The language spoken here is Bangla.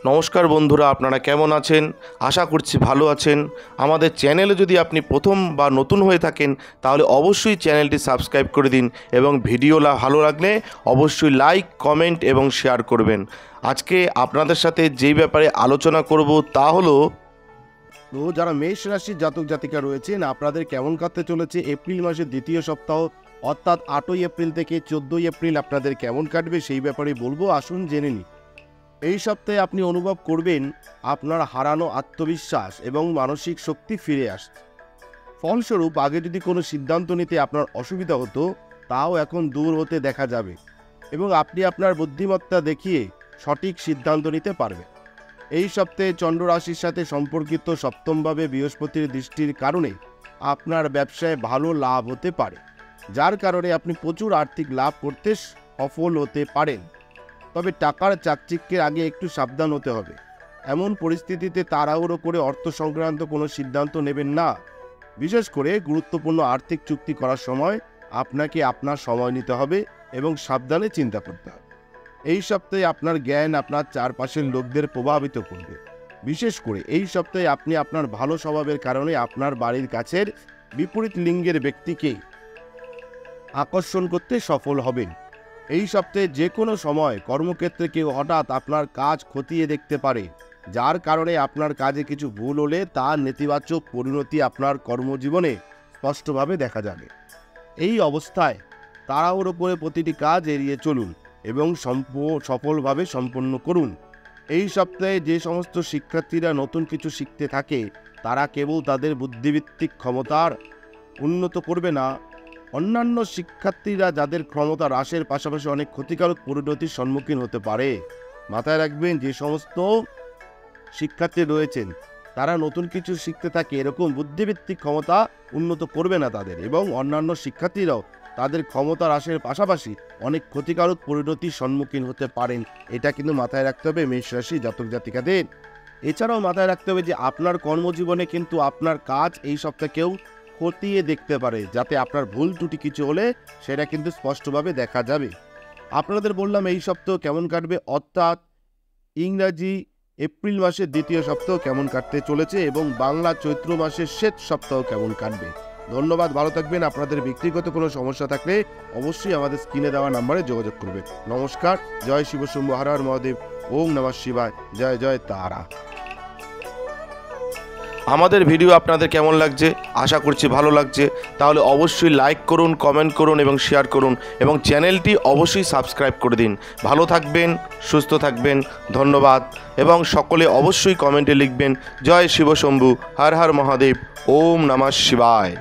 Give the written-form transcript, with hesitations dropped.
নমস্কার বন্ধুরা, আপনারা কেমন আছেন? আশা করছি ভালো আছেন। আমাদের চ্যানেলে যদি আপনি প্রথম বা নতুন হয়ে থাকেন তাহলে অবশ্যই চ্যানেলটি সাবস্ক্রাইব করে দিন এবং ভিডিও ভালো লাগলে অবশ্যই লাইক, কমেন্ট এবং শেয়ার করবেন। আজকে আপনাদের সাথে যেই ব্যাপারে আলোচনা করব তা হলো তো যারা মেষ রাশির জাতক জাতিকা রয়েছেন, আপনাদের কেমন কাটতে চলেছে এপ্রিল মাসের দ্বিতীয় সপ্তাহ, অর্থাৎ 8ই এপ্রিল থেকে 14ই এপ্রিল আপনাদের কেমন কাটবে সেই ব্যাপারে বলবো। আসুন জেনে নিই। এই সপ্তাহে আপনি অনুভব করবেন আপনার হারানো আত্মবিশ্বাস এবং মানসিক শক্তি ফিরে আসছে। ফলস্বরূপ আগে যদি কোনো সিদ্ধান্ত নিতে আপনার অসুবিধা হতো, তাও এখন দূর হতে দেখা যাবে এবং আপনি আপনার বুদ্ধিমত্তা দেখিয়ে সঠিক সিদ্ধান্ত নিতে পারবেন। এই সপ্তাহে চন্দ্র রাশির সাথে সম্পর্কিত সপ্তমভাবে বৃহস্পতির দৃষ্টির কারণে আপনার ব্যবসায় ভালো লাভ হতে পারে, যার কারণে আপনি প্রচুর আর্থিক লাভ করতে সফল হতে পারেন। তবে টাকার চাকচিক্যের আগে একটু সাবধান হতে হবে। এমন পরিস্থিতিতে তাড়াহুড়ো করে অর্থ সংক্রান্ত কোনো সিদ্ধান্ত নেবেন না। বিশেষ করে গুরুত্বপূর্ণ আর্থিক চুক্তি করার সময় আপনাকে আপনার সময় নিতে হবে এবং সাবধানে চিন্তা করতে হবে। এই সপ্তাহে আপনার জ্ঞান আপনার চারপাশের লোকদের প্রভাবিত করবে। বিশেষ করে এই সপ্তাহে আপনি আপনার ভালো স্বভাবের কারণে আপনার বাড়ির কাছের বিপরীত লিঙ্গের ব্যক্তিকে আকর্ষণ করতে সফল হবেন। এই সপ্তাহে যে কোনো সময় কর্মক্ষেত্রে কেউ হঠাৎ আপনার কাজ খতিয়ে দেখতে পারে, যার কারণে আপনার কাজে কিছু ভুল হলে তার নেতিবাচক পরিণতি আপনার কর্মজীবনে স্পষ্টভাবে দেখা যাবে। এই অবস্থায় তাড়াহুড়ো করে প্রতিটি কাজ এড়িয়ে চলুন এবং সফলভাবে সম্পন্ন করুন। এই সপ্তাহে যে সমস্ত শিক্ষার্থীরা নতুন কিছু শিখতে থাকে, তারা কেবল তাদের বুদ্ধিভিত্তিক ক্ষমতার উন্নত করবে না, অন্যান্য শিক্ষার্থীরা যাদের ক্ষমতা হ্রাসের পাশাপাশি অনেক ক্ষতিকারক পরিণতির সম্মুখীন হতে পারে। মাথায় রাখবেন, যে সমস্ত শিক্ষার্থী রয়েছেন তারা নতুন কিছু শিখতে থাকে, এরকম বুদ্ধিভিত্তিক ক্ষমতা উন্নত করবে না তাদের, এবং অন্যান্য শিক্ষার্থীরাও তাদের ক্ষমতা হ্রাসের পাশাপাশি অনেক ক্ষতিকারক পরিণতির সম্মুখীন হতে পারেন। এটা কিন্তু মাথায় রাখতে হবে মেষ রাশি জাতক জাতিকাদের। এছাড়াও মাথায় রাখতে হবে যে আপনার কর্মজীবনে কিন্তু আপনার কাজ এই সপ্তাহেও খতিয়ে দেখতে পারে, যাতে আপনার ভুল ত্রুটি কিছু হলে সেটা কিন্তু স্পষ্টভাবে দেখা যাবে। আপনাদের বললাম এই সপ্তাহ কেমন কাটবে, অর্থাৎ ইংরাজি এপ্রিল মাসের দ্বিতীয় সপ্তাহ কেমন কাটতে চলেছে এবং বাংলা চৈত্র মাসের শেষ সপ্তাহ কেমন কাটবে। ধন্যবাদ, ভালো থাকবেন। আপনাদের ব্যক্তিগত কোনো সমস্যা থাকলে অবশ্যই আমাদের স্ক্রিনে দেওয়া নাম্বারে যোগাযোগ করবেন। নমস্কার। জয় শিব শম্ভু, হর হর মহাদেব, ওম নমঃ শিবায়, জয় জয় তারা। আমাদের ভিডিও আপনাদের কেমন লাগছে? আশা করছি ভালো লাগছে। তাহলে অবশ্যই লাইক করুন, কমেন্ট করুন এবং শেয়ার করুন এবং চ্যানেলটি অবশ্যই সাবস্ক্রাইব করে দিন। ভালো থাকবেন, সুস্থ থাকবেন, ধন্যবাদ। এবং সকলে অবশ্যই কমেন্টে লিখবেন জয় শিব শম্ভু, হর হর মহাদেব, ওম নমঃ শিবায়।